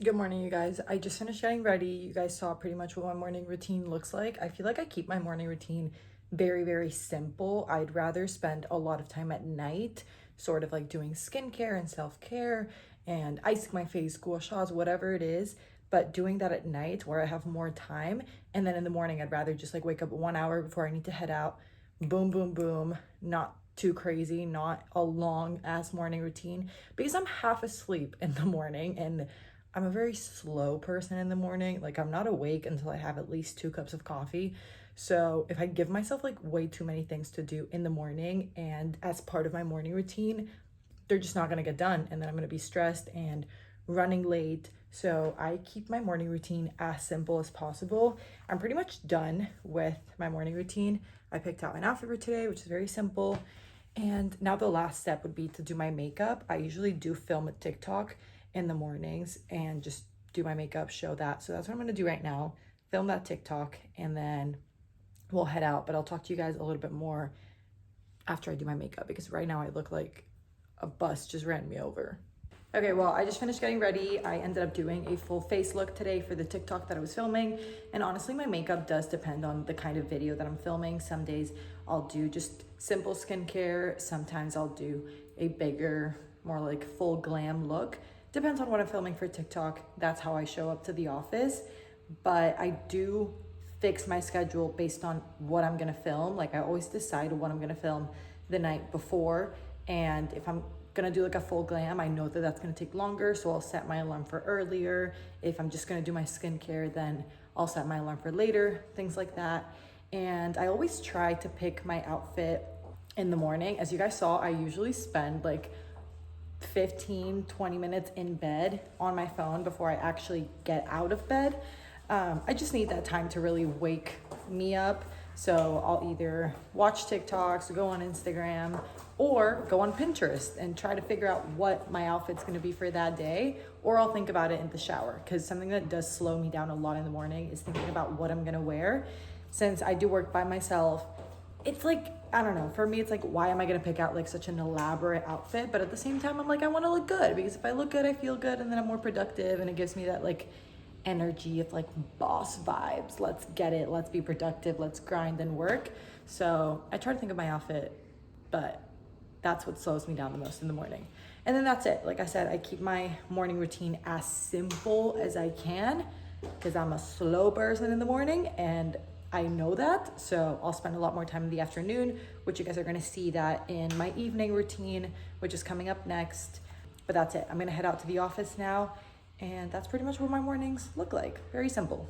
Good morning, you guys. I just finished getting ready. You guys saw pretty much what my morning routine looks like. I feel like I keep my morning routine very, very simple. I'd rather spend a lot of time at night, sort of like doing skincare and self-care and icing my face, gua shas, whatever it is, but doing that at night where I have more time. And then in the morning, I'd rather just like wake up 1 hour before I need to head out. Boom, boom, boom. Not too crazy, not a long ass morning routine because I'm half asleep in the morning and I'm a very slow person in the morning. Like, I'm not awake until I have at least 2 cups of coffee. So if I give myself like way too many things to do in the morning and as part of my morning routine, they're just not gonna get done. And then I'm gonna be stressed and running late. So I keep my morning routine as simple as possible. I'm pretty much done with my morning routine. I picked out an outfit for today, which is very simple. And now the last step would be to do my makeup. I usually do film a TikTok in the mornings and just do my makeup, show that. So that's what I'm gonna do right now, film that TikTok, and then we'll head out. But I'll talk to you guys a little bit more after I do my makeup because right now I look like a bus just ran me over. Okay, well, I just finished getting ready. I ended up doing a full face look today for the TikTok that I was filming. And honestly, my makeup does depend on the kind of video that I'm filming. Some days I'll do just simple skincare. Sometimes I'll do a bigger, more like full glam look. Depends on what I'm filming for TikTok. That's how I show up to the office. But I do fix my schedule based on what I'm gonna film. Like, I always decide what I'm gonna film the night before. And if I'm gonna do like a full glam, I know that that's gonna take longer, so I'll set my alarm for earlier. If I'm just gonna do my skincare, then I'll set my alarm for later, things like that. And I always try to pick my outfit in the morning. As you guys saw, I usually spend like 15-20 minutes in bed on my phone before I actually get out of bed. I just need that time to really wake me up. So I'll either watch TikToks, go on Instagram, or go on Pinterest and try to figure out what my outfit's gonna be for that day, or I'll think about it in the shower, because something that does slow me down a lot in the morning is thinking about what I'm gonna wear. Since I do work by myself, it's like, I don't know, for me, it's like, why am I gonna pick out like such an elaborate outfit? But at the same time, I'm like, I wanna look good, because if I look good, I feel good, and then I'm more productive, and it gives me that like energy of like boss vibes. Let's get it, let's be productive, let's grind and work. So I try to think of my outfit, but that's what slows me down the most in the morning. And then that's it. Like I said, I keep my morning routine as simple as I can because I'm a slow person in the morning and I know that. So I'll spend a lot more time in the afternoon, which you guys are gonna see that in my evening routine, which is coming up next. But that's it. I'm gonna head out to the office now. And that's pretty much what my mornings look like. Very simple.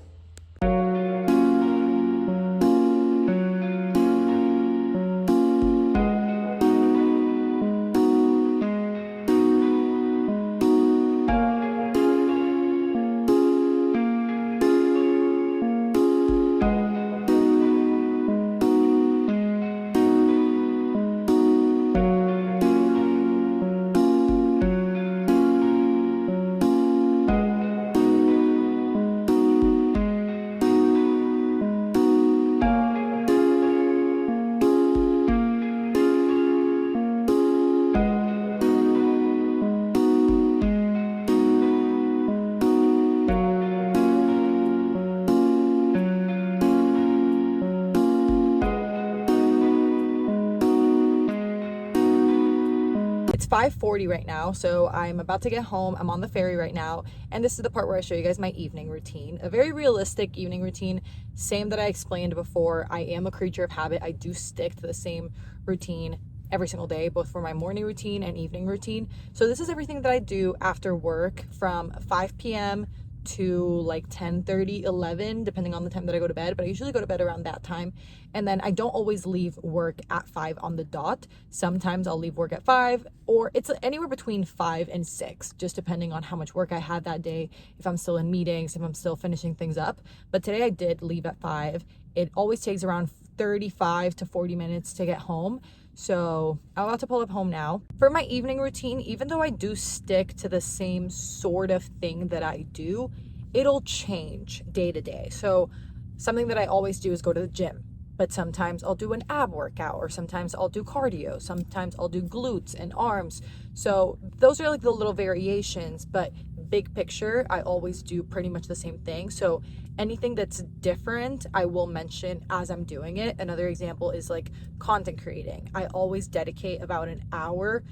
It's 5:40 right now, so I'm about to get home. I'm on the ferry right now, and this is the part where I show you guys my evening routine. A very realistic evening routine, same that I explained before. I am a creature of habit. I do stick to the same routine every single day, both for my morning routine and evening routine. So this is everything that I do after work from 5 p.m. to like 10:30, 11, depending on the time that I go to bed, but I usually go to bed around that time. And then I don't always leave work at 5 on the dot. Sometimes I'll leave work at 5, or it's anywhere between 5 and 6, just depending on how much work I had that day, if I'm still in meetings, if I'm still finishing things up. But today I did leave at 5. It always takes around 35 to 40 minutes to get home. So I'm about to pull up home now. For my evening routine, even though I do stick to the same sort of thing that I do, it'll change day to day. So something that I always do is go to the gym, but sometimes I'll do an ab workout, or sometimes I'll do cardio, sometimes I'll do glutes and arms. So those are like the little variations, but big picture, I always do pretty much the same thing. So anything that's different, I will mention as I'm doing it. Another example is like content creating. I always dedicate about an hour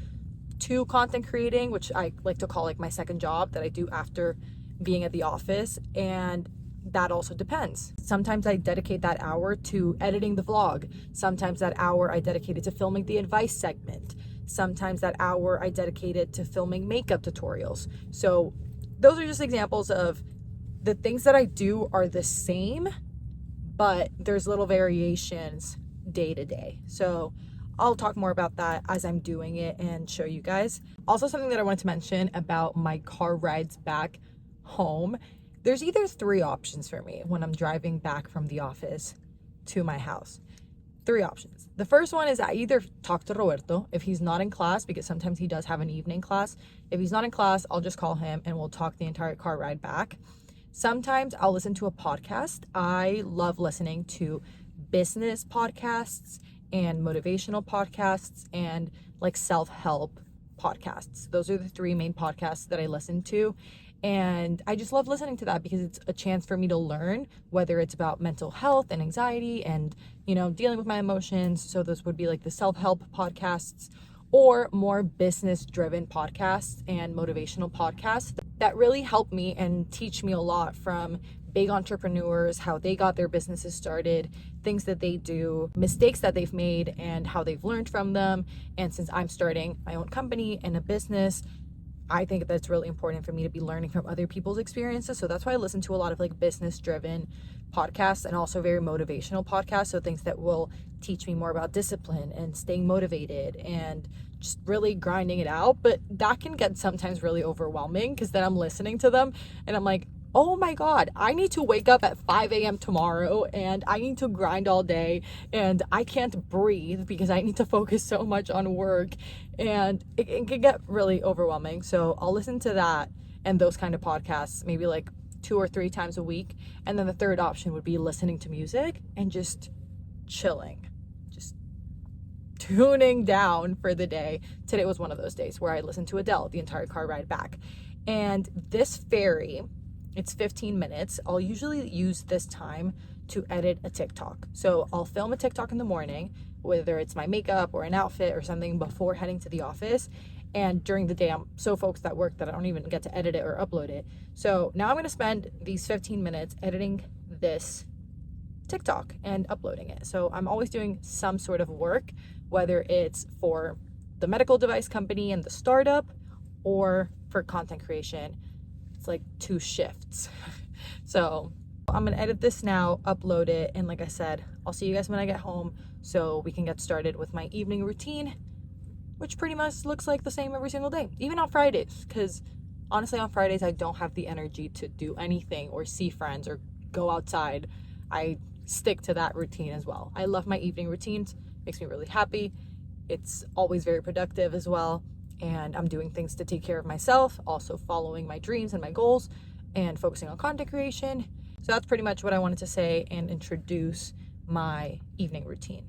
to content creating, which I like to call like my second job that I do after being at the office. And that also depends. Sometimes I dedicate that hour to editing the vlog. Sometimes that hour I dedicate it to filming the advice segment. Sometimes that hour I dedicate it to filming makeup tutorials. So those are just examples of the things that I do are the same, but there's little variations day to day. So I'll talk more about that as I'm doing it and show you guys. Also, something that I wanted to mention about my car rides back home. There's either three options for me when I'm driving back from the office to my house. Three options. The first one is I either talk to Roberto if he's not in class, because sometimes he does have an evening class. If he's not in class, I'll just call him and we'll talk the entire car ride back. Sometimes I'll listen to a podcast. I love listening to business podcasts and motivational podcasts and like self-help podcasts. Those are the three main podcasts that I listen to. And I just love listening to that because it's a chance for me to learn, whether it's about mental health and anxiety and, dealing with my emotions. So those would be like the self-help podcasts, or more business-driven podcasts and motivational podcasts that really help me and teach me a lot from big entrepreneurs, how they got their businesses started, things that they do, mistakes that they've made, and how they've learned from them. And since I'm starting my own company and a business, I think that's really important for me to be learning from other people's experiences. So that's why I listen to a lot of like business driven podcasts and also very motivational podcasts. So things that will teach me more about discipline and staying motivated and just really grinding it out. But that can get sometimes really overwhelming because then I'm listening to them and I'm like, oh my God, I need to wake up at 5 a.m. tomorrow and I need to grind all day and I can't breathe because I need to focus so much on work, and it can get really overwhelming. So I'll listen to that and those kind of podcasts maybe like 2 or 3 times a week. And then the third option would be listening to music and just chilling, just tuning down for the day. Today was one of those days where I listened to Adele the entire car ride back. And this ferry, it's 15 minutes. I'll usually use this time to edit a TikTok. So I'll film a TikTok in the morning, whether it's my makeup or an outfit or something before heading to the office. And during the day, I'm so focused at work that I don't even get to edit it or upload it. So now I'm going to spend these 15 minutes editing this TikTok and uploading it. So I'm always doing some sort of work, whether it's for the medical device company and the startup or for content creation. It's like 2 shifts. So I'm gonna edit this now, upload it, and like I said, I'll see you guys when I get home so we can get started with my evening routine, which pretty much looks like the same every single day, even on Fridays, because honestly on Fridays I don't have the energy to do anything or see friends or go outside. I stick to that routine as well. I love my evening routines, makes me really happy. It's always very productive as well. And I'm doing things to take care of myself, also following my dreams and my goals and focusing on content creation. So that's pretty much what I wanted to say and introduce my evening routine.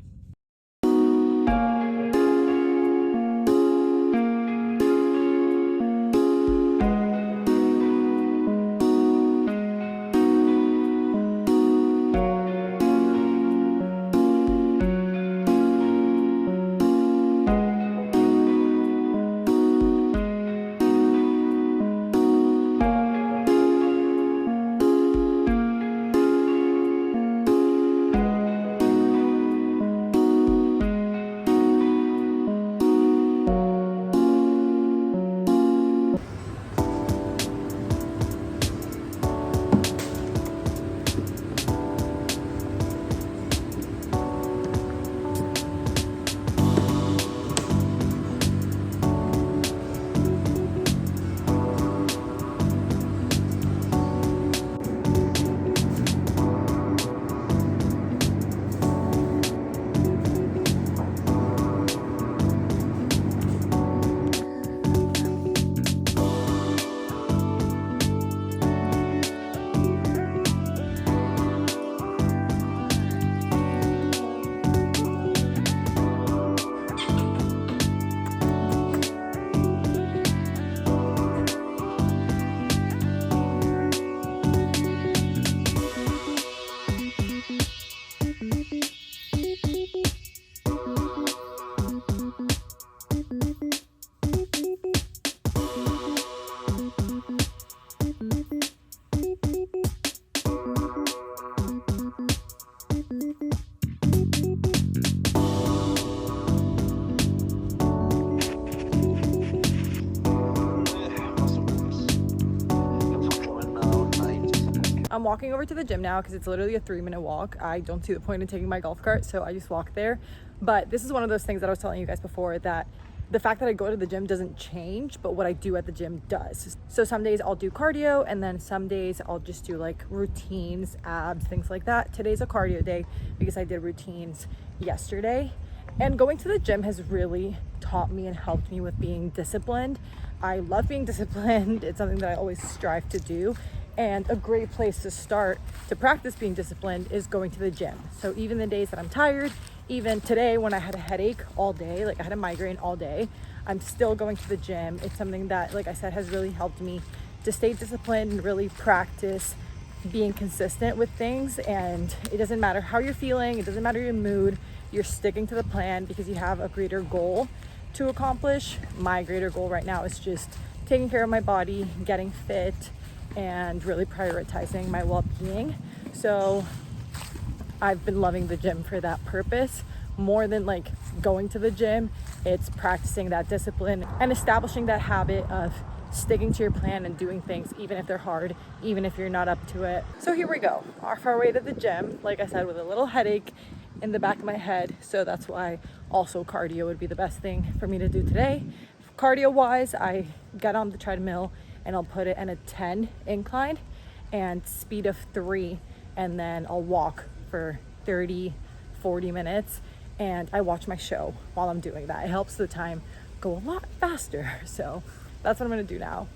I'm walking over to the gym now because it's literally a 3-minute walk. I don't see the point in taking my golf cart, so I just walk there. But this is one of those things that I was telling you guys before, that the fact that I go to the gym doesn't change, but what I do at the gym does. So some days I'll do cardio, and then some days I'll just do like routines, abs, things like that. Today's a cardio day because I did routines yesterday. And going to the gym has really taught me and helped me with being disciplined. I love being disciplined. It's something that I always strive to do. And a great place to start to practice being disciplined is going to the gym. So even the days that I'm tired, even today when I had a headache all day, like I had a migraine all day, I'm still going to the gym. It's something that, like I said, has really helped me to stay disciplined and really practice being consistent with things. And it doesn't matter how you're feeling, it doesn't matter your mood, you're sticking to the plan because you have a greater goal to accomplish. My greater goal right now is just taking care of my body, getting fit, and really prioritizing my well-being. So I've been loving the gym for that purpose. More than like going to the gym, it's practicing that discipline and establishing that habit of sticking to your plan and doing things even if they're hard, even if you're not up to it. So here we go, off our way to the gym, like I said, with a little headache in the back of my head. So that's why also cardio would be the best thing for me to do today. Cardio wise, I get on the treadmill and I'll put it in a 10 incline and speed of 3, and then I'll walk for 30-40 minutes, and I watch my show while I'm doing that. It helps the time go a lot faster. So that's what I'm gonna do now.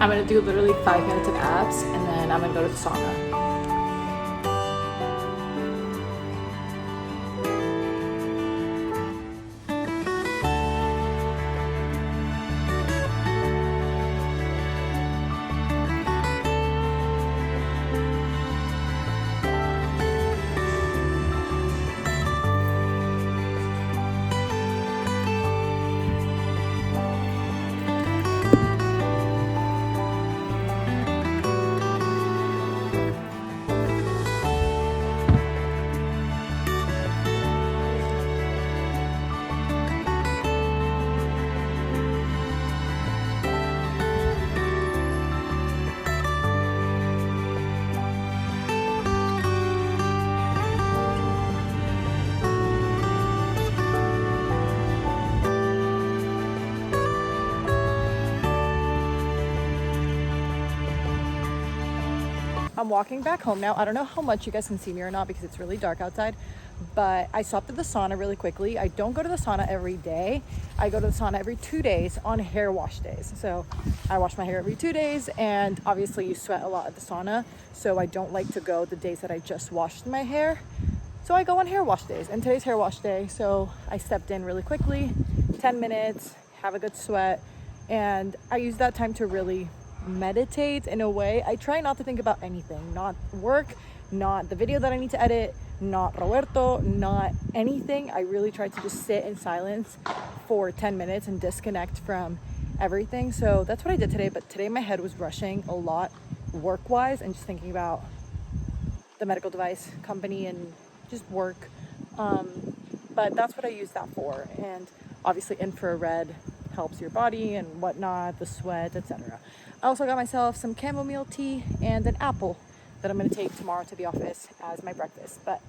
I'm gonna do literally 5 minutes of abs, and then I'm gonna go to the sauna. I'm walking back home now. I don't know how much you guys can see me or not because it's really dark outside, but I stopped at the sauna really quickly. I don't go to the sauna every day. I go to the sauna every 2 days on hair wash days. So I wash my hair every 2 days, and obviously you sweat a lot at the sauna. So I don't like to go the days that I just washed my hair. So I go on hair wash days, and today's hair wash day. So I stepped in really quickly, 10 minutes, have a good sweat. And I use that time to really meditate in a way. I try not to think about anything, not work, not the video that I need to edit, not Roberto, not anything. I really try to just sit in silence for 10 minutes and disconnect from everything. So that's what I did today. But today my head was rushing a lot work-wise and just thinking about the medical device company and just work. But that's what I use that for. And obviously infrared helps your body and whatnot, the sweat, etc. I also got myself some chamomile tea and an apple that I'm going to take tomorrow to the office as my breakfast. But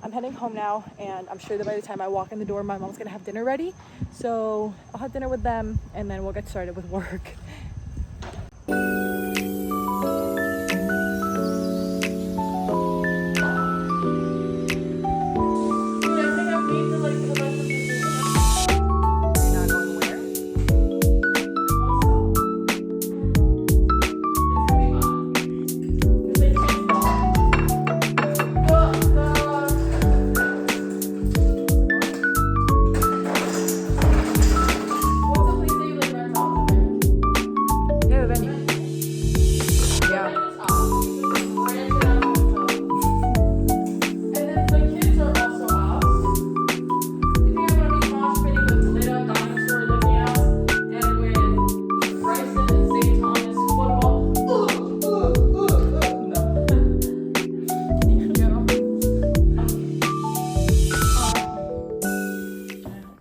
I'm heading home now, and I'm sure that by the time I walk in the door, my mom's going to have dinner ready. So I'll have dinner with them, and then we'll get started with work.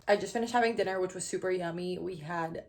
I just finished having dinner, which was super yummy. We had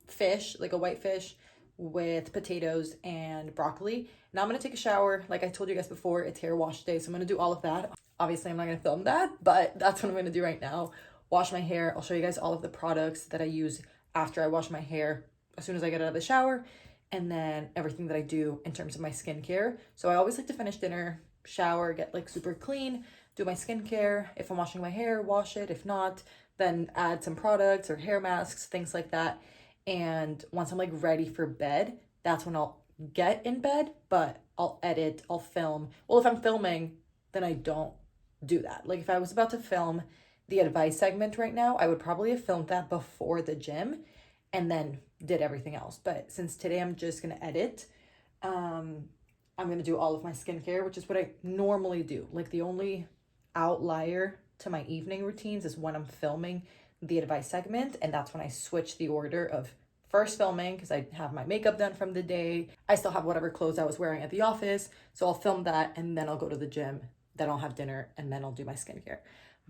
fish, like a white fish with potatoes and broccoli. Now I'm going to take a shower. Like I told you guys before, it's hair wash day, so I'm going to do all of that. Obviously, I'm not going to film that, but that's what I'm going to do right now. Wash my hair. I'll show you guys all of the products that I use after I wash my hair as soon as I get out of the shower, and then everything that I do in terms of my skincare. So I always like to finish dinner, shower, get like super clean, do my skincare. If I'm washing my hair, wash it. If not, then add some products or hair masks, things like that. And once I'm like ready for bed, that's when I'll get in bed, but I'll edit, I'll film. Well, if I'm filming, then I don't do that. Like if I was about to film the advice segment right now, I would probably have filmed that before the gym and then did everything else. But since today I'm just gonna edit, I'm gonna do all of my skincare, which is what I normally do. Like the only outlier to my evening routines is when I'm filming the advice segment, and that's when I switch the order of first filming because I have my makeup done from the day. I still have whatever clothes I was wearing at the office, so I'll film that and then I'll go to the gym, then I'll have dinner, and then I'll do my skincare.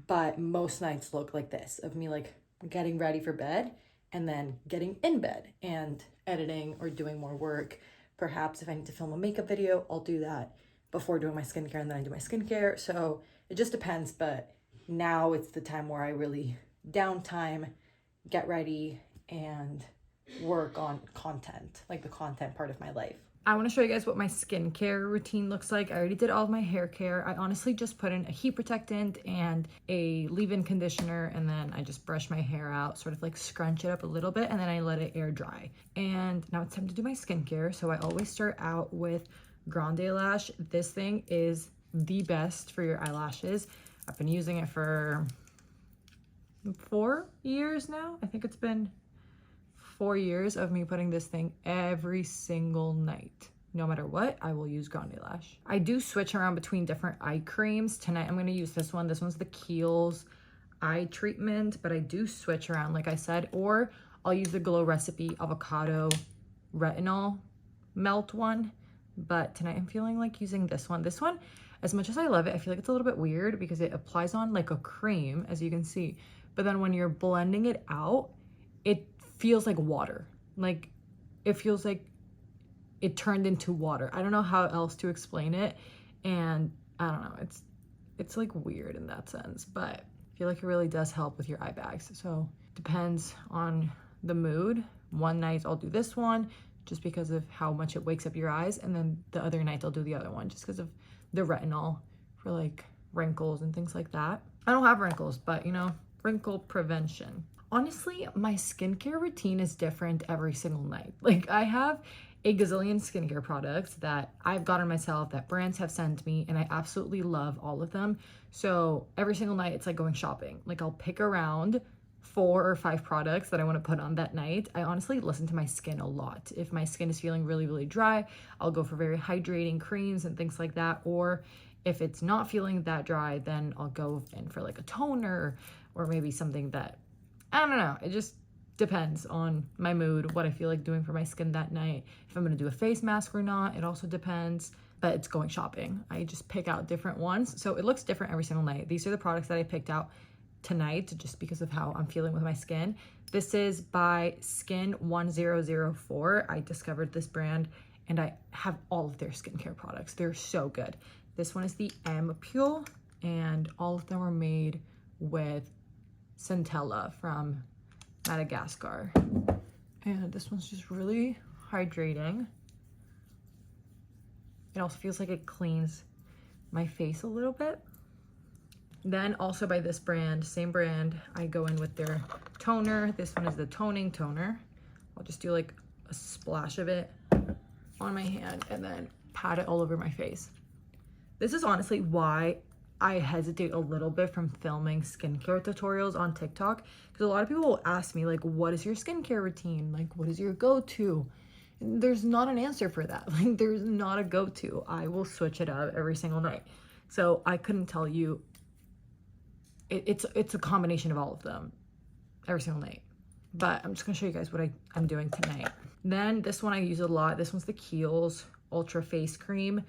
But most nights look like this, of me like getting ready for bed and then getting in bed and editing or doing more work. Perhaps if I need to film a makeup video, I'll do that before doing my skincare, and then I do my skincare. So it just depends, but now it's the time where I really downtime, get ready, and work on content, like the content part of my life. I want to show you guys what my skincare routine looks like. I already did all of my hair care. I honestly just put in a heat protectant and a leave-in conditioner, and then I just brush my hair out, sort of like scrunch it up a little bit, and then I let it air dry. And now it's time to do my skincare. So I always start out with Grande Lash. This thing is the best for your eyelashes. I've been using it for 4 years now. I think it's been 4 years of me putting this thing every single night. No matter what, I will use Grande Lash. I do switch around between different eye creams. Tonight I'm going to use this one. This one's the Kiehl's eye treatment, but I do switch around, like I said, or I'll use the Glow Recipe Avocado Retinol Melt one. But tonight I'm feeling like using this one. This one, as much as I love it, I feel like it's a little bit weird because it applies on like a cream, as you can see. But then when you're blending it out, it feels like water. Like it feels like it turned into water. I don't know how else to explain it. And I don't know, it's like weird in that sense, but I feel like it really does help with your eye bags. So depends on the mood. One night I'll do this one just because of how much it wakes up your eyes. And then the other night I'll do the other one just because of the retinol for like wrinkles and things like that. I don't have wrinkles, but you know, wrinkle prevention. Honestly, my skincare routine is different every single night. Like I have a gazillion skincare products that I've gotten myself, that brands have sent me, and I absolutely love all of them. So every single night it's like going shopping. Like I'll pick around 4 or 5 products that I want to put on that night. I honestly listen to my skin a lot. If my skin is feeling really, really dry, I'll go for very hydrating creams and things like that. Or if it's not feeling that dry, then I'll go in for like a toner or maybe something that, I don't know. It just depends on my mood, what I feel like doing for my skin that night. If I'm gonna do a face mask or not, it also depends. But it's going shopping. I just pick out different ones. So it looks different every single night. These are the products that I picked out tonight just because of how I'm feeling with my skin. This is by Skin 1004. I discovered this brand and I have all of their skincare products. They're so good. This one is the Ampule and all of them are made with centella from Madagascar. And this one's just really hydrating. It also feels like it cleans my face a little bit. Then also by this brand, same brand, I go in with their toner. This one is the toning toner. I'll just do like a splash of it on my hand and then pat it all over my face. This is honestly why I hesitate a little bit from filming skincare tutorials on TikTok, because a lot of people will ask me like, what is your skincare routine? Like, what is your go-to? And there's not an answer for that. Like, there's not a go-to. I will switch it up every single night. So I couldn't tell you. It's a combination of all of them every single night. But I'm just gonna show you guys what I'm doing tonight. Then this one I use a lot. This one's the Kiehl's Ultra Face Cream.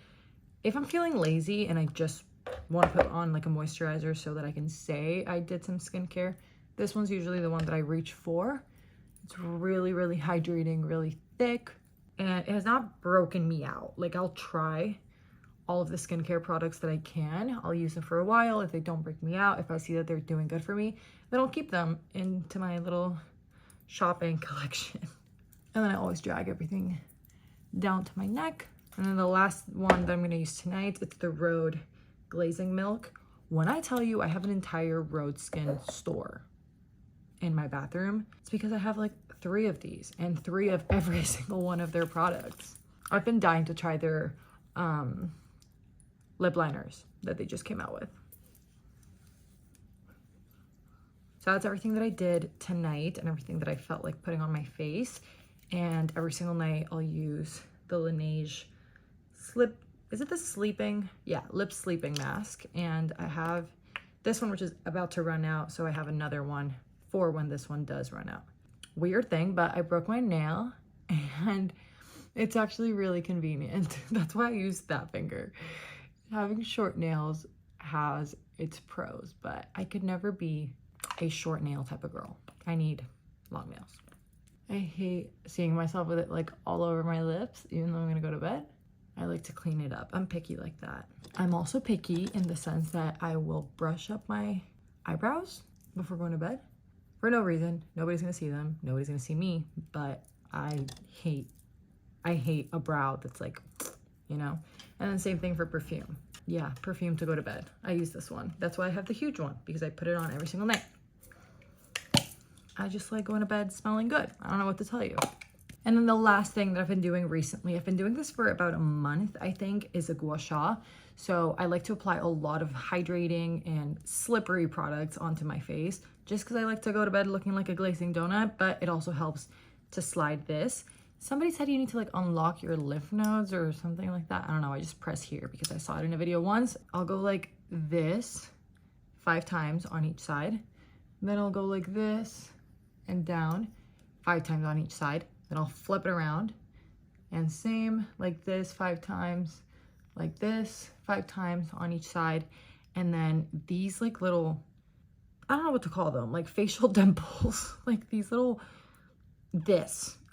If I'm feeling lazy and I just want to put on like a moisturizer so that I can say I did some skincare, this one's usually the one that I reach for. It's really, really hydrating, really thick, and it has not broken me out. Like I'll try all of the skincare products that I can. I'll use them for a while. If they don't break me out, if I see that they're doing good for me, then I'll keep them into my little shopping collection. And then I always drag everything down to my neck. And then the last one that I'm gonna use tonight, it's the Rhode Glazing Milk. When I tell you I have an entire Rhode Skin store in my bathroom, it's because I have like 3 of these and 3 of every single one of their products. I've been dying to try their lip liners that they just came out with. So that's everything that I did tonight and everything that I felt like putting on my face. And every single night I'll use the Laneige lip sleeping mask. And I have this one, which is about to run out. So I have another one for when this one does run out. Weird thing, but I broke my nail and it's actually really convenient. That's why I use that finger. Having short nails has its pros, but I could never be a short nail type of girl. I need long nails. I hate seeing myself with it like all over my lips, even though I'm gonna go to bed. I like to clean it up. I'm picky like that. I'm also picky in the sense that I will brush up my eyebrows before going to bed. For no reason. Nobody's gonna see them. Nobody's gonna see me, but I hate a brow that's like, you know? And then same thing for perfume. Yeah, perfume to go to bed. I use this one. That's why I have the huge one, because I put it on every single night. I just like going to bed smelling good. I don't know what to tell you. And then the last thing that I've been doing recently, I've been doing this for about a month, I think, is a gua sha. So I like to apply a lot of hydrating and slippery products onto my face, just because I like to go to bed looking like a glazing donut, but it also helps to slide this. Somebody said you need to like unlock your lymph nodes or something like that. I don't know, I just press here because I saw it in a video once. I'll go like this 5 times on each side. Then I'll go like this and down 5 times on each side. Then I'll flip it around and same like this 5 times, like this 5 times on each side. And then these like little, I don't know what to call them, like facial dimples, like these little,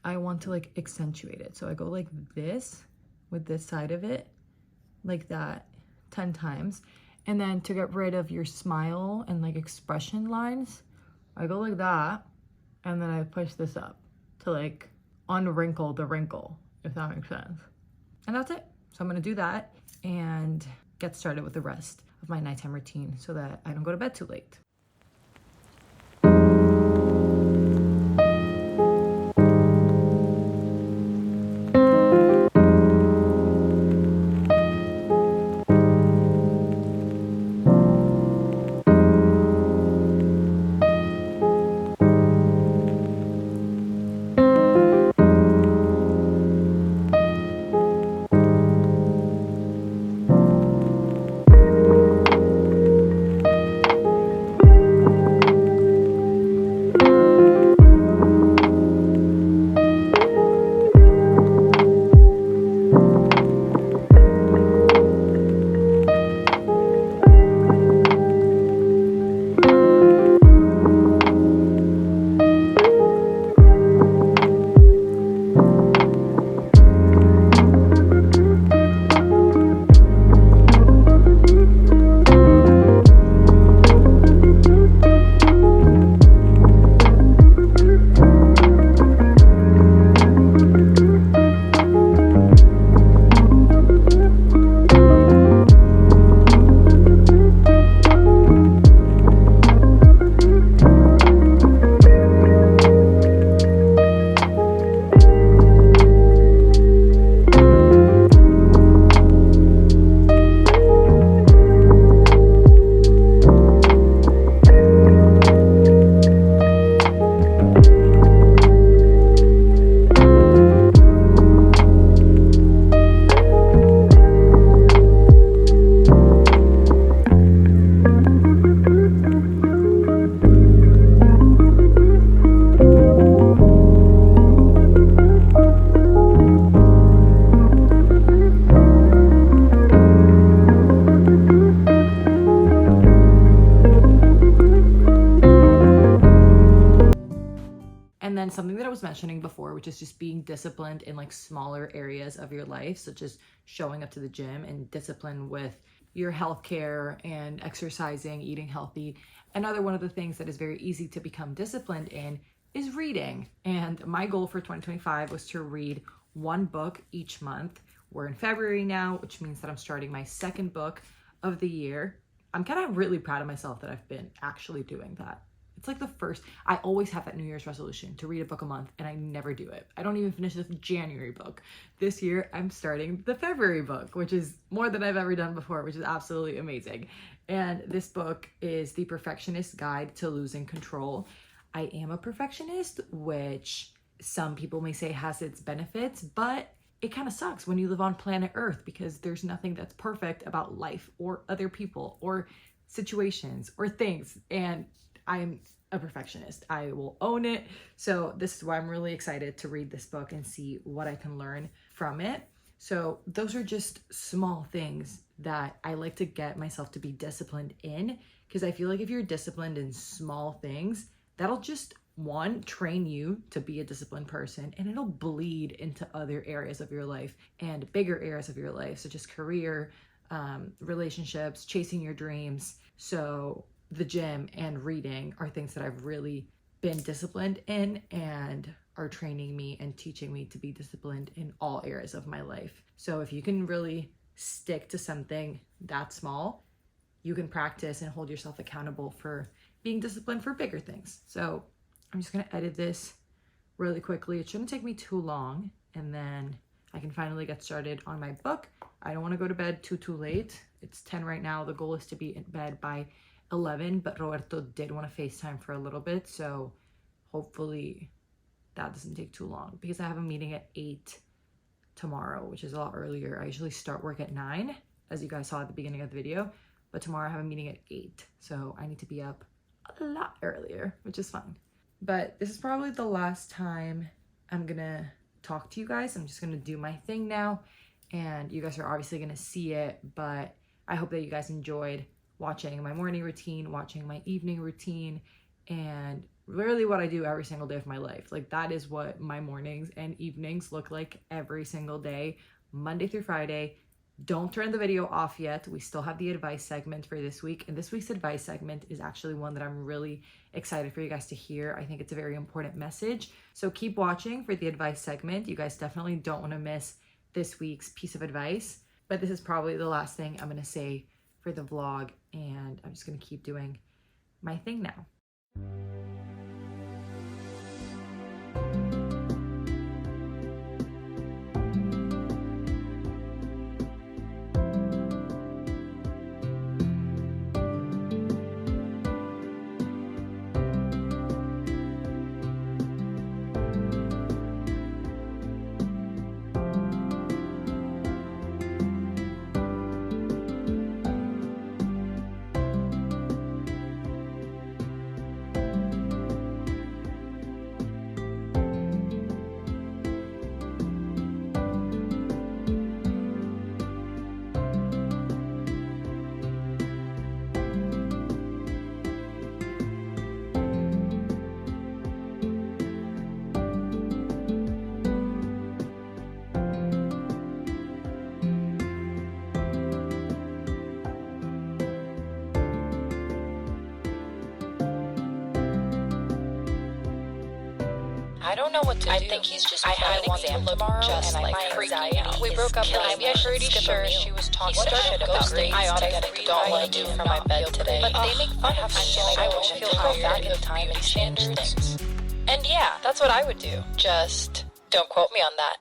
I want to like accentuate it. So I go like this with this side of it, like that 10 times. And then to get rid of your smile and like expression lines, I go like that. And then I push this up to like unwrinkle the wrinkle, if that makes sense. And that's it. So I'm gonna do that and get started with the rest of my nighttime routine so that I don't go to bed too late. And then something that I was mentioning before, which is just being disciplined in like smaller areas of your life, such as showing up to the gym, and discipline with your healthcare and exercising, eating healthy. Another one of the things that is very easy to become disciplined in is reading. And my goal for 2025 was to read one book each month. We're in February now, which means that I'm starting my second book of the year. I'm kind of really proud of myself that I've been actually doing that. It's like the first, I always have that New Year's resolution to read a book a month, and I never do it. I don't even finish the January book. This year, I'm starting the February book, which is more than I've ever done before, which is absolutely amazing. And this book is The Perfectionist's Guide to Losing Control. I am a perfectionist, which some people may say has its benefits, but it kind of sucks when you live on planet Earth because there's nothing that's perfect about life or other people or situations or things. And I'm a perfectionist. I will own it. So this is why I'm really excited to read this book and see what I can learn from it. So those are just small things that I like to get myself to be disciplined in, because I feel like if you're disciplined in small things, that'll just, one, train you to be a disciplined person, and it'll bleed into other areas of your life and bigger areas of your life, such as career, relationships, chasing your dreams. So the gym and reading are things that I've really been disciplined in and are training me and teaching me to be disciplined in all areas of my life. So if you can really stick to something that small, you can practice and hold yourself accountable for being disciplined for bigger things. So I'm just gonna edit this really quickly. It shouldn't take me too long, and then I can finally get started on my book. I don't wanna go to bed too late. It's 10 right now. The goal is to be in bed by 11, but Roberto did want to FaceTime for a little bit, so hopefully that doesn't take too long, because I have a meeting at 8 tomorrow, which is a lot earlier. I usually start work at 9, as you guys saw at the beginning of the video, but tomorrow I have a meeting at 8, so I need to be up a lot earlier, which is fun. But this is probably the last time I'm gonna talk to you guys. I'm just gonna do my thing now, and you guys are obviously gonna see it, but I hope that you guys enjoyed watching my morning routine, watching my evening routine, and literally what I do every single day of my life. Like, that is what my mornings and evenings look like every single day, Monday through Friday. Don't turn the video off yet. We still have the advice segment for this week, and this week's advice segment is actually one that I'm really excited for you guys to hear. I think it's a very important message, so keep watching for the advice segment. You guys definitely don't want to miss this week's piece of advice, but this is probably the last thing I'm going to say for the vlog, and I'm just gonna keep doing my thing now. I don't know what to do. I think he's just. I have an exam tomorrow, and I my anxiety. We broke up. I'm pretty sure she was talking about ghosting. I automatically don't want to do from my bed today. But they make fun of me. I wish I could go back in time and change things. And yeah, that's what I would do. Just don't quote me on that.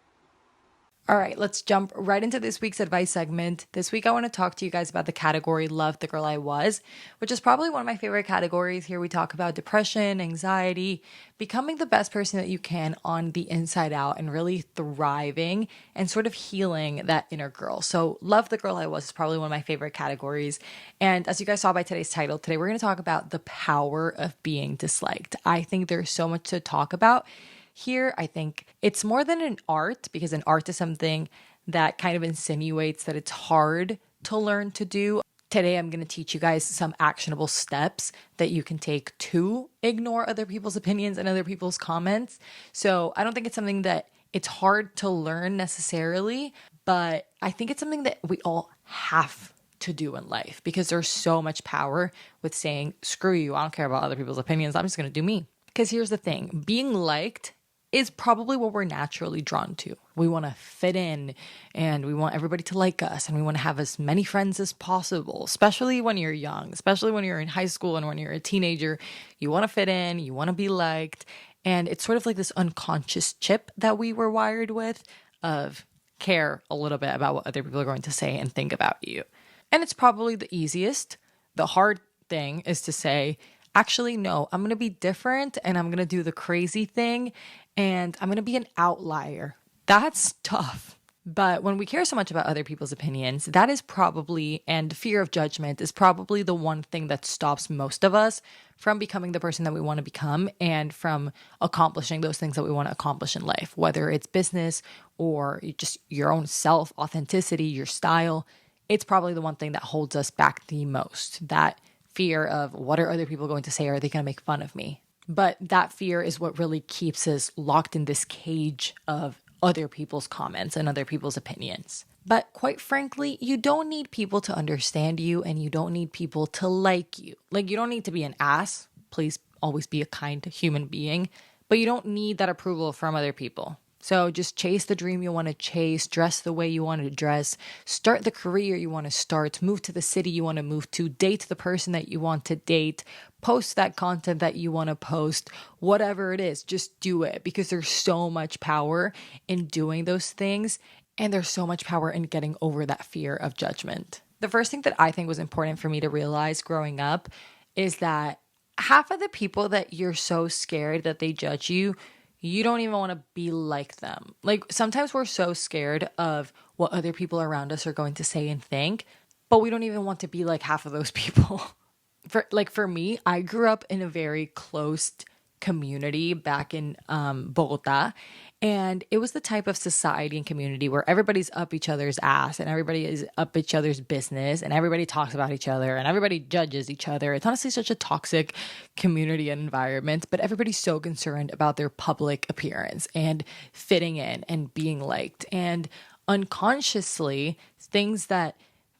All right, let's jump right into this week's advice segment. This week, I want to talk to you guys about the category Love the Girl I Was, which is probably one of my favorite categories. Here we talk about depression, anxiety, becoming the best person that you can on the inside out, and really thriving and sort of healing that inner girl. So Love the Girl I Was is probably one of my favorite categories. And as you guys saw by today's title, today we're going to talk about the power of being disliked. I think there's so much to talk about here. I think it's more than an art, because an art is something that kind of insinuates that it's hard to learn to do. Today, I'm going to teach you guys some actionable steps that you can take to ignore other people's opinions and other people's comments. So I don't think it's something that it's hard to learn necessarily, but I think it's something that we all have to do in life, because there's so much power with saying, screw you, I don't care about other people's opinions, I'm just going to do me. Because here's the thing, being liked is probably what we're naturally drawn to. We want to fit in, and we want everybody to like us, and we want to have as many friends as possible, especially when you're young, especially when you're in high school and when you're a teenager. You want to fit in, you want to be liked, and it's sort of like this unconscious chip that we were wired with of care a little bit about what other people are going to say and think about you. And it's probably the easiest. The hard thing is to say, actually, no, I'm going to be different, and I'm going to do the crazy thing, and I'm going to be an outlier. That's tough. But when we care so much about other people's opinions, that is probably, and fear of judgment is probably the one thing that stops most of us from becoming the person that we want to become, and from accomplishing those things that we want to accomplish in life, whether it's business or just your own self, authenticity, your style. It's probably the one thing that holds us back the most. That fear of, what are other people going to say? Are they going to make fun of me? But that fear is what really keeps us locked in this cage of other people's comments and other people's opinions. But quite frankly, you don't need people to understand you, and you don't need people to like you. Like, you don't need to be an ass. Please always be a kind human being. But you don't need that approval from other people. So just chase the dream you want to chase, dress the way you want to dress, start the career you want to start, move to the city you want to move to, date the person that you want to date, post that content that you want to post, whatever it is, just do it, because there's so much power in doing those things, and there's so much power in getting over that fear of judgment. The first thing that I think was important for me to realize growing up is that half of the people that you're so scared that they judge you, you don't even want to be like them. Like, sometimes we're so scared of what other people around us are going to say and think, but we don't even want to be like half of those people. For me, I grew up in a very closed community back in Bogota, and it was the type of society and community where everybody's up each other's ass, and everybody is up each other's business, and everybody talks about each other, and everybody judges each other. It's honestly such a toxic community and environment, but everybody's so concerned about their public appearance and fitting in and being liked. And unconsciously, things that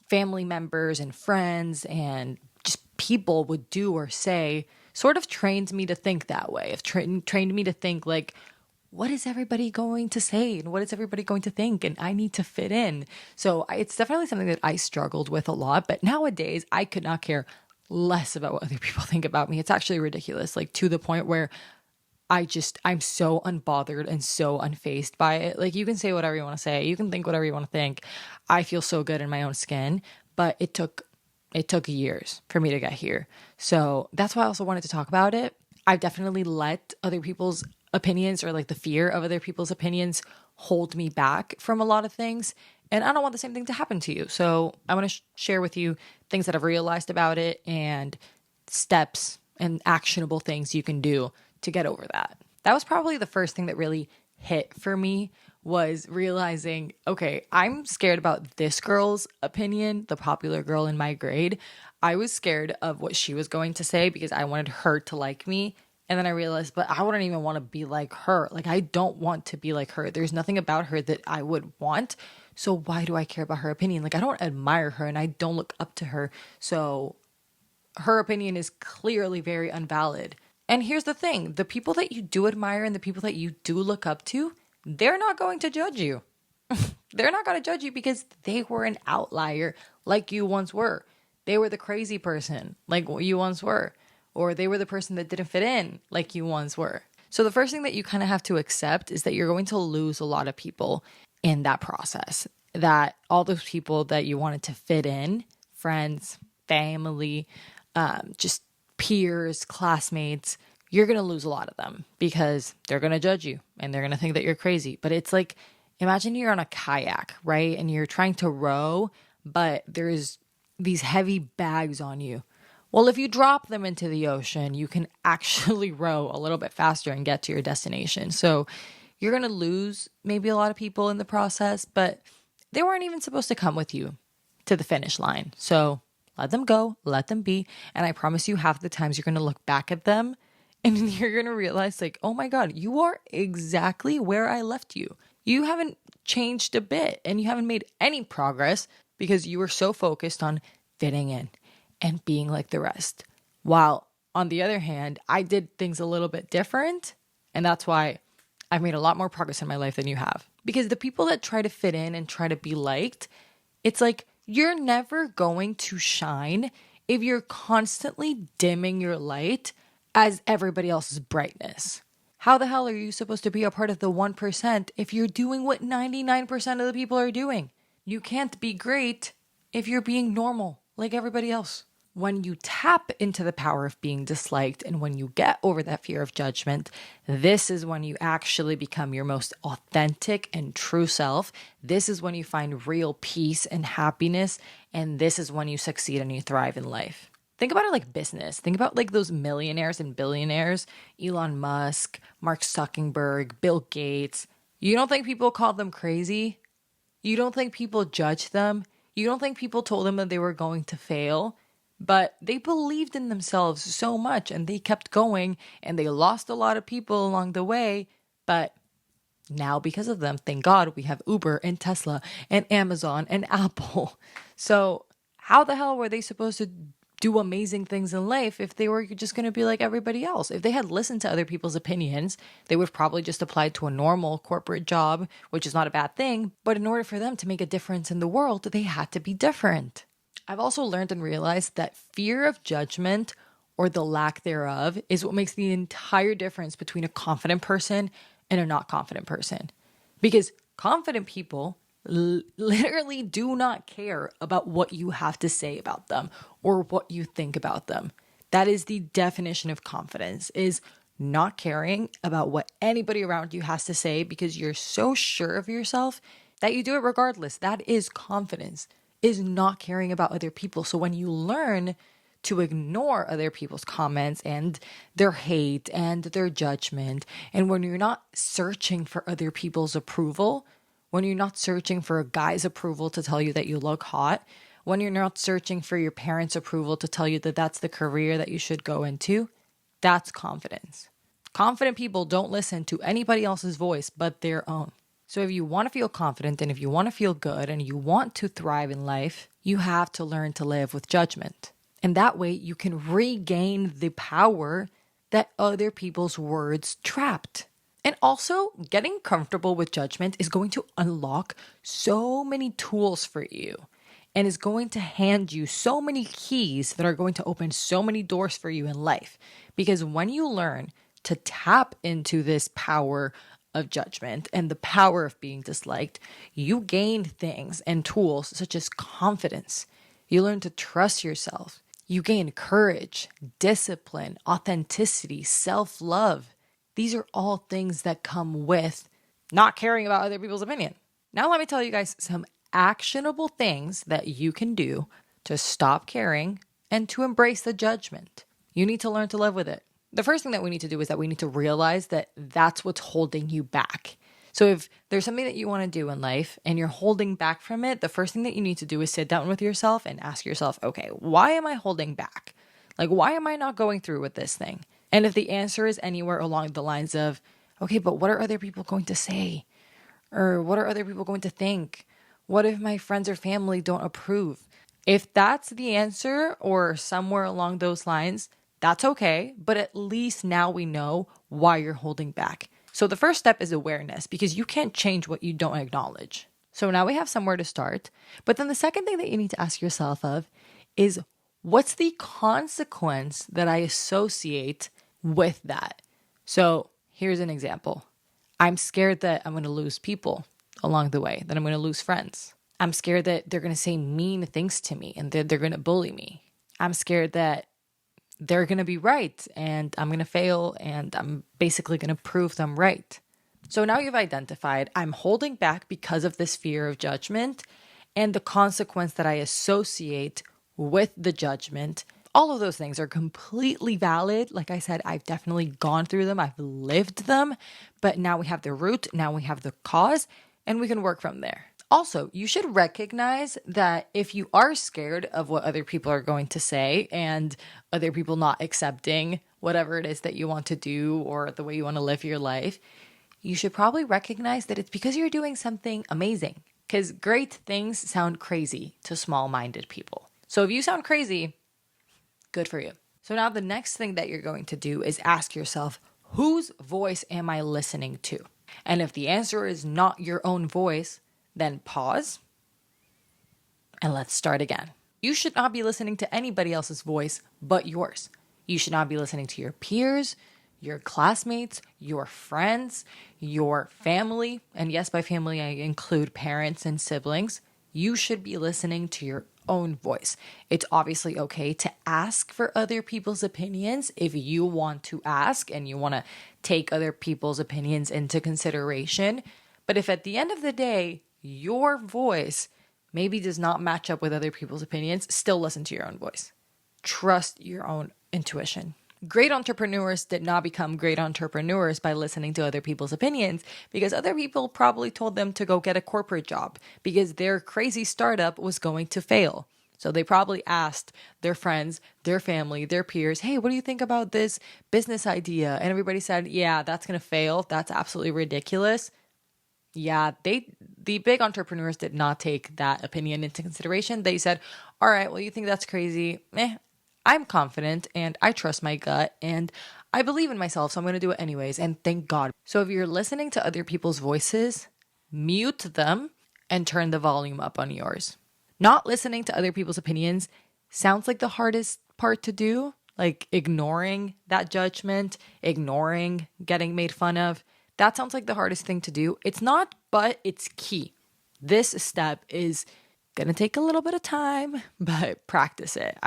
family members and friends and just people would do or say sort of trained me to think that way. It trained me to think like, what is everybody going to say and what is everybody going to think? And I need to fit in. So it's definitely something that I struggled with a lot. But nowadays, I could not care less about what other people think about me. It's actually ridiculous, like to the point where I'm so unbothered and so unfazed by it. Like, you can say whatever you want to say. You can think whatever you want to think. I feel so good in my own skin, but it took years for me to get here. So that's why I also wanted to talk about it. I've definitely let other people's opinions, or like the fear of other people's opinions, hold me back from a lot of things. And I don't want the same thing to happen to you. So I want to share with you things that I've realized about it and steps and actionable things you can do to get over that. That was probably the first thing that really hit for me, was realizing, okay, I'm scared about this girl's opinion, the popular girl in my grade. I was scared of what she was going to say because I wanted her to like me. And then I realized, but I wouldn't even want to be like her. Like, I don't want to be like her. There's nothing about her that I would want. So why do I care about her opinion? Like, I don't admire her and I don't look up to her. So her opinion is clearly very invalid. And here's the thing, the people that you do admire and the people that you do look up to, they're not going to judge you. They're not going to judge you because they were an outlier like you once were. They were the crazy person like you once were. Or they were the person that didn't fit in like you once were. So the first thing that you kind of have to accept is that you're going to lose a lot of people in that process. That all those people that you wanted to fit in, friends, family, just peers, classmates, you're going to lose a lot of them because they're going to judge you and they're going to think that you're crazy. But it's like, imagine you're on a kayak, right? And you're trying to row, but there's these heavy bags on you. Well, if you drop them into the ocean, you can actually row a little bit faster and get to your destination. So you're going to lose maybe a lot of people in the process, but they weren't even supposed to come with you to the finish line. So let them go, let them be. And I promise you, half the times you're going to look back at them and you're going to realize, like, oh my God, you are exactly where I left you. You haven't changed a bit and you haven't made any progress because you were so focused on fitting in and being like the rest. While on the other hand, I did things a little bit different. And that's why I've made a lot more progress in my life than you have. Because the people that try to fit in and try to be liked, it's like, you're never going to shine if you're constantly dimming your light as everybody else's brightness. How the hell are you supposed to be a part of the 1% if you're doing what 99% of the people are doing? You can't be great if you're being normal like everybody else. When you tap into the power of being disliked and when you get over that fear of judgment, this is when you actually become your most authentic and true self. This is when you find real peace and happiness. And this is when you succeed and you thrive in life. Think about it like business. Think about like those millionaires and billionaires, Elon Musk, Mark Zuckerberg, Bill Gates. You don't think people call them crazy? You don't think people judge them? You don't think people told them that they were going to fail? But they believed in themselves so much and they kept going and they lost a lot of people along the way. But now because of them, thank God, we have Uber and Tesla and Amazon and Apple. So how the hell were they supposed to do amazing things in life if they were just going to be like everybody else? If they had listened to other people's opinions, they would have probably just applied to a normal corporate job, which is not a bad thing. But in order for them to make a difference in the world, they had to be different. I've also learned and realized that fear of judgment, or the lack thereof, is what makes the entire difference between a confident person and a not confident person. Because confident people literally do not care about what you have to say about them or what you think about them. That is the definition of confidence, is not caring about what anybody around you has to say because you're so sure of yourself that you do it regardless. That is confidence, is not caring about other people. So when you learn to ignore other people's comments and their hate and their judgment, and when you're not searching for other people's approval, when you're not searching for a guy's approval to tell you that you look hot, when you're not searching for your parents' approval to tell you that that's the career that you should go into, that's confidence. Confident people don't listen to anybody else's voice but their own. So if you want to feel confident and if you want to feel good and you want to thrive in life, you have to learn to live with judgment. And that way you can regain the power that other people's words trapped. And also, getting comfortable with judgment is going to unlock so many tools for you and is going to hand you so many keys that are going to open so many doors for you in life. Because when you learn to tap into this power of judgment and the power of being disliked, you gain things and tools such as confidence. You learn to trust yourself. You gain courage, discipline, authenticity, self-love. These are all things that come with not caring about other people's opinion. Now let me tell you guys some actionable things that you can do to stop caring and to embrace the judgment. You need to learn to live with it. The first thing that we need to do is that we need to realize that that's what's holding you back. So if there's something that you want to do in life and you're holding back from it, the first thing that you need to do is sit down with yourself and ask yourself, okay, why am I holding back? Like, why am I not going through with this thing? And if the answer is anywhere along the lines of, okay, but what are other people going to say? Or what are other people going to think? What if my friends or family don't approve? If that's the answer or somewhere along those lines, that's okay. But at least now we know why you're holding back. So the first step is awareness, because you can't change what you don't acknowledge. So now we have somewhere to start. But then the second thing that you need to ask yourself of is, what's the consequence that I associate with that? So here's an example. I'm scared that I'm going to lose people along the way, that I'm going to lose friends. I'm scared that they're going to say mean things to me and that they're going to bully me. I'm scared that they're going to be right and I'm going to fail and I'm basically going to prove them right. So now you've identified I'm holding back because of this fear of judgment and the consequence that I associate with the judgment. All of those things are completely valid. Like I said, I've definitely gone through them. I've lived them. But now we have the root. Now we have the cause, and we can work from there. Also, you should recognize that if you are scared of what other people are going to say and other people not accepting whatever it is that you want to do or the way you want to live your life, you should probably recognize that it's because you're doing something amazing. Because great things sound crazy to small-minded people. So if you sound crazy, good for you. So now the next thing that you're going to do is ask yourself, whose voice am I listening to? And if the answer is not your own voice, then pause and let's start again. You should not be listening to anybody else's voice but yours. You should not be listening to your peers, your classmates, your friends, your family. And yes, by family, I include parents and siblings. You should be listening to your own voice. It's obviously okay to ask for other people's opinions if you want to ask and you want to take other people's opinions into consideration. But if at the end of the day, your voice maybe does not match up with other people's opinions, still listen to your own voice. Trust your own intuition. Great entrepreneurs did not become great entrepreneurs by listening to other people's opinions, because other people probably told them to go get a corporate job because their crazy startup was going to fail. So they probably asked their friends, their family, their peers, hey, what do you think about this business idea? And everybody said, yeah, that's going to fail. That's absolutely ridiculous. Yeah, the big entrepreneurs did not take that opinion into consideration. They said, all right, well, you think that's crazy. I'm confident and I trust my gut and I believe in myself, so I'm going to do it anyways. And thank God. So if you're listening to other people's voices, mute them and turn the volume up on yours. Not listening to other people's opinions sounds like the hardest part to do, like ignoring that judgment, ignoring getting made fun of. That sounds like the hardest thing to do. It's not, but it's key. This step is going to take a little bit of time, but practice it.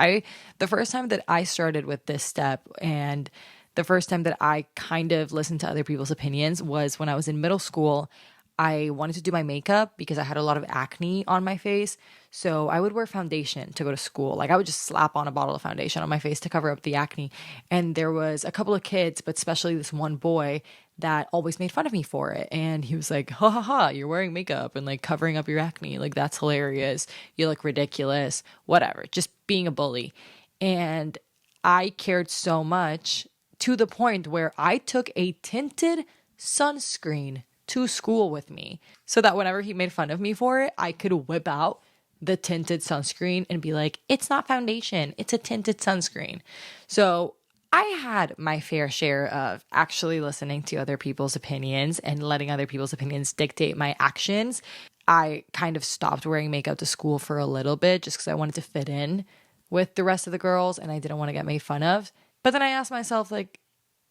The first time that I started with this step and the first time that I kind of listened to other people's opinions was when I was in middle school. I wanted to do my makeup because I had a lot of acne on my face. So I would wear foundation to go to school. Like I would just slap on a bottle of foundation on my face to cover up the acne. And there was a couple of kids, but especially this one boy that always made fun of me for it. And he was like, ha ha ha, you're wearing makeup and like covering up your acne. Like that's hilarious. You look ridiculous, whatever, just being a bully. And I cared so much to the point where I took a tinted sunscreen to school with me so that whenever he made fun of me for it, I could whip out the tinted sunscreen and be like, it's not foundation, it's a tinted sunscreen. So I had my fair share of actually listening to other people's opinions and letting other people's opinions dictate my actions. I kind of stopped wearing makeup to school for a little bit just because I wanted to fit in with the rest of the girls and I didn't want to get made fun of. But then I asked myself, like,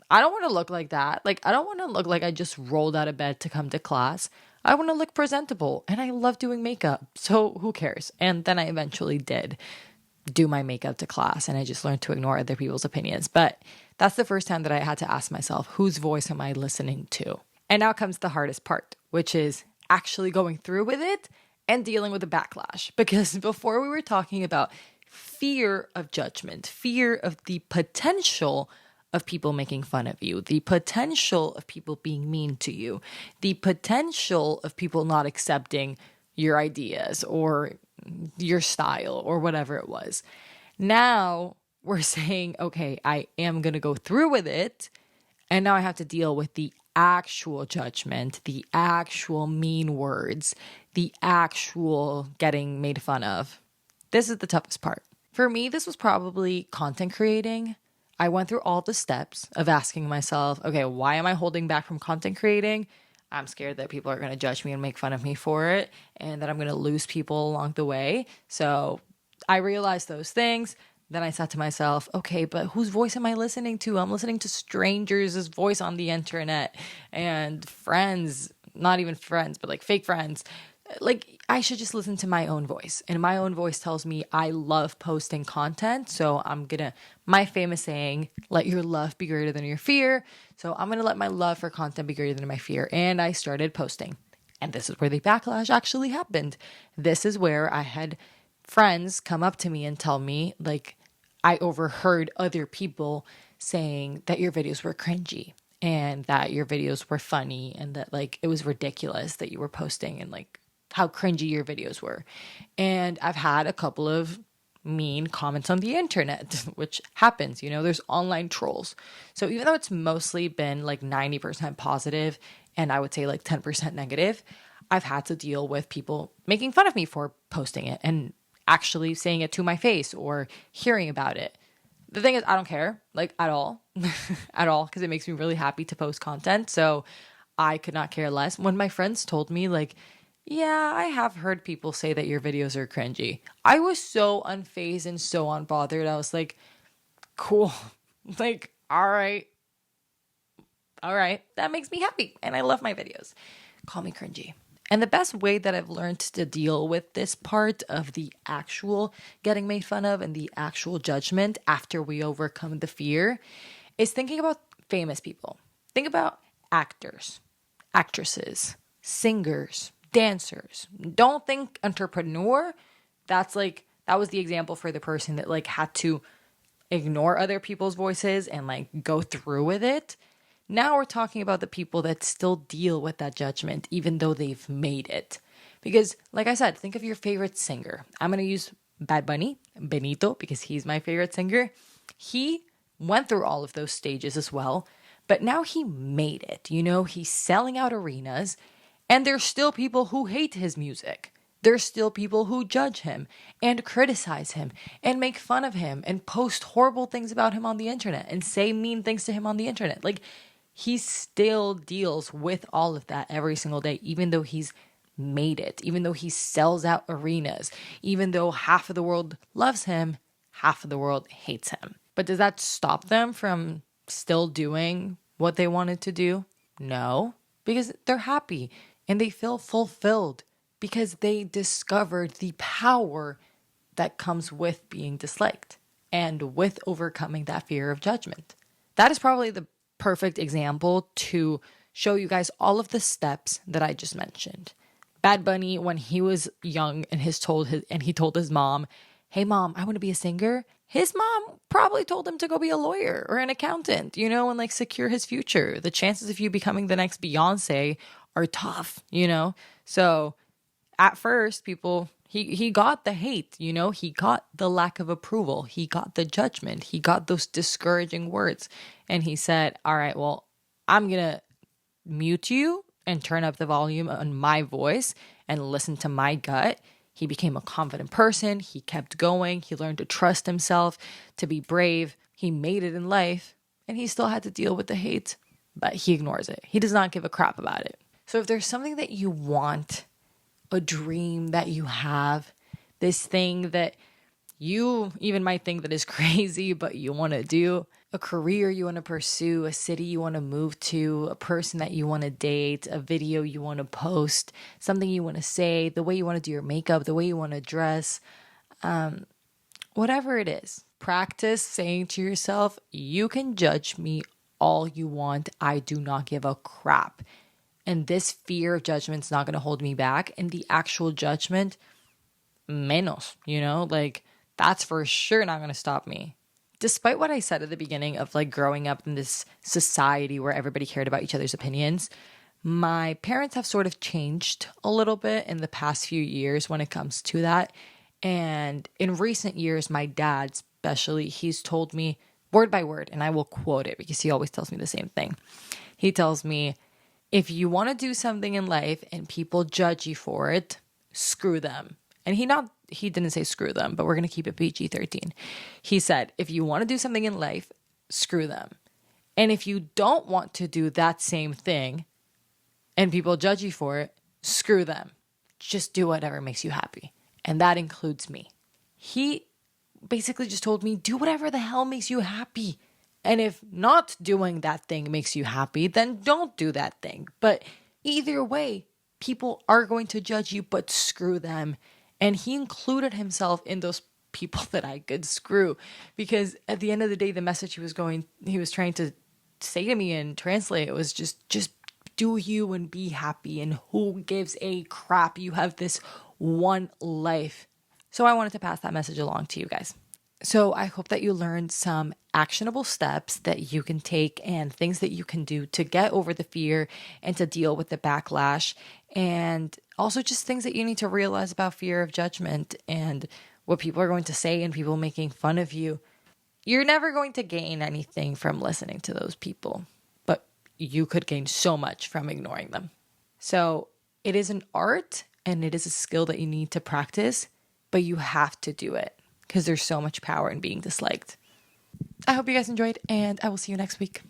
I don't want to look like that. Like, I don't want to look like I just rolled out of bed to come to class. I want to look presentable and I love doing makeup. So who cares? And then I eventually did do my makeup to class and I just learned to ignore other people's opinions. But that's the first time that I had to ask myself, whose voice am I listening to? And now comes the hardest part, which is actually going through with it and dealing with the backlash. Because before we were talking about fear of judgment, fear of the potential of people making fun of you, the potential of people being mean to you, the potential of people not accepting your ideas or your style or whatever it was. Now we're saying, okay, I am going to go through with it. And now I have to deal with the actual judgment, the actual mean words, the actual getting made fun of. This is the toughest part. For me, this was probably content creating. I went through all the steps of asking myself, okay, why am I holding back from content creating? I'm scared that people are going to judge me and make fun of me for it and that I'm going to lose people along the way. So I realized those things. Then I said to myself, okay, but whose voice am I listening to? I'm listening to strangers' voice on the internet and friends, not even friends, but like fake friends. Like, I should just listen to my own voice. And my own voice tells me I love posting content. So my famous saying, let your love be greater than your fear. So I'm going to let my love for content be greater than my fear. And I started posting. And this is where the backlash actually happened. This is where I had friends come up to me and tell me, like, I overheard other people saying that your videos were cringy and that your videos were funny and that, like, it was ridiculous that you were posting and, like, how cringy your videos were. And I've had a couple of mean comments on the internet, which happens, there's online trolls. So even though it's mostly been like 90% positive and I would say like 10% negative, I've had to deal with people making fun of me for posting it and actually saying it to my face or hearing about it. The thing is, I don't care, like, at all, at all, because it makes me really happy to post content. So I could not care less. When my friends told me, like, yeah, I have heard people say that your videos are cringy, I was so unfazed and so unbothered. I was like, cool. Like, all right, that makes me happy. And I love my videos. Call me cringy. And the best way that I've learned to deal with this part of the actual getting made fun of and the actual judgment after we overcome the fear is thinking about famous people. Think about actors, actresses, singers, dancers. Don't think entrepreneur. That was the example for the person that, like, had to ignore other people's voices and, like, go through with it. Now we're talking about the people that still deal with that judgment, even though they've made it. Because, like I said, think of your favorite singer. I'm going to use Bad Bunny, Benito, because he's my favorite singer. He went through all of those stages as well, but now he made it. He's selling out arenas, and there's still people who hate his music. There's still people who judge him and criticize him and make fun of him and post horrible things about him on the internet and say mean things to him on the internet. Like, he still deals with all of that every single day, even though he's made it, even though he sells out arenas, even though half of the world loves him, half of the world hates him. But does that stop them from still doing what they wanted to do? No, because they're happy and they feel fulfilled because they discovered the power that comes with being disliked and with overcoming that fear of judgment. That is probably the perfect example to show you guys all of the steps that I just mentioned. Bad Bunny, when he was young and he told his mom, hey mom, I want to be a singer. His mom probably told him to go be a lawyer or an accountant, and, like, secure his future. The chances of you becoming the next Beyonce are tough, So at first, people, he got the hate, he got the lack of approval, he got the judgment, he got those discouraging words. And he said, all right, well, I'm going to mute you and turn up the volume on my voice and listen to my gut. He became a confident person. He kept going. He learned to trust himself, to be brave. He made it in life, and he still had to deal with the hate, but he ignores it. He does not give a crap about it. So if there's something that you want, a dream that you have, this thing that you even might think that is crazy, but you want to do, a career you want to pursue, a city you want to move to, a person that you want to date, a video you want to post, something you want to say, the way you want to do your makeup, the way you want to dress, whatever it is, practice saying to yourself, you can judge me all you want. I do not give a crap. And this fear of judgment is not going to hold me back. And the actual judgment, menos, like that's for sure not going to stop me. Despite what I said at the beginning of like growing up in this society where everybody cared about each other's opinions, my parents have sort of changed a little bit in the past few years when it comes to that. And in recent years, my dad especially, he's told me word by word, and I will quote it because he always tells me the same thing. He tells me, if you want to do something in life and people judge you for it, screw them. And he didn't say screw them, but we're going to keep it PG-13. He said, if you want to do something in life, screw them. And if you don't want to do that same thing and people judge you for it, screw them. Just do whatever makes you happy. And that includes me. He basically just told me, do whatever the hell makes you happy. And if not doing that thing makes you happy, then don't do that thing. But either way, people are going to judge you, but screw them. And he included himself in those people that I could screw, because at the end of the day, the message he was trying to say to me and translate, it was just do you and be happy. And who gives a crap? You have this one life. So I wanted to pass that message along to you guys. So I hope that you learned some actionable steps that you can take and things that you can do to get over the fear and to deal with the backlash, and also just things that you need to realize about fear of judgment and what people are going to say and people making fun of you. You're never going to gain anything from listening to those people, but you could gain so much from ignoring them. So it is an art and it is a skill that you need to practice, but you have to do it because there's so much power in being disliked. I hope you guys enjoyed, and I will see you next week.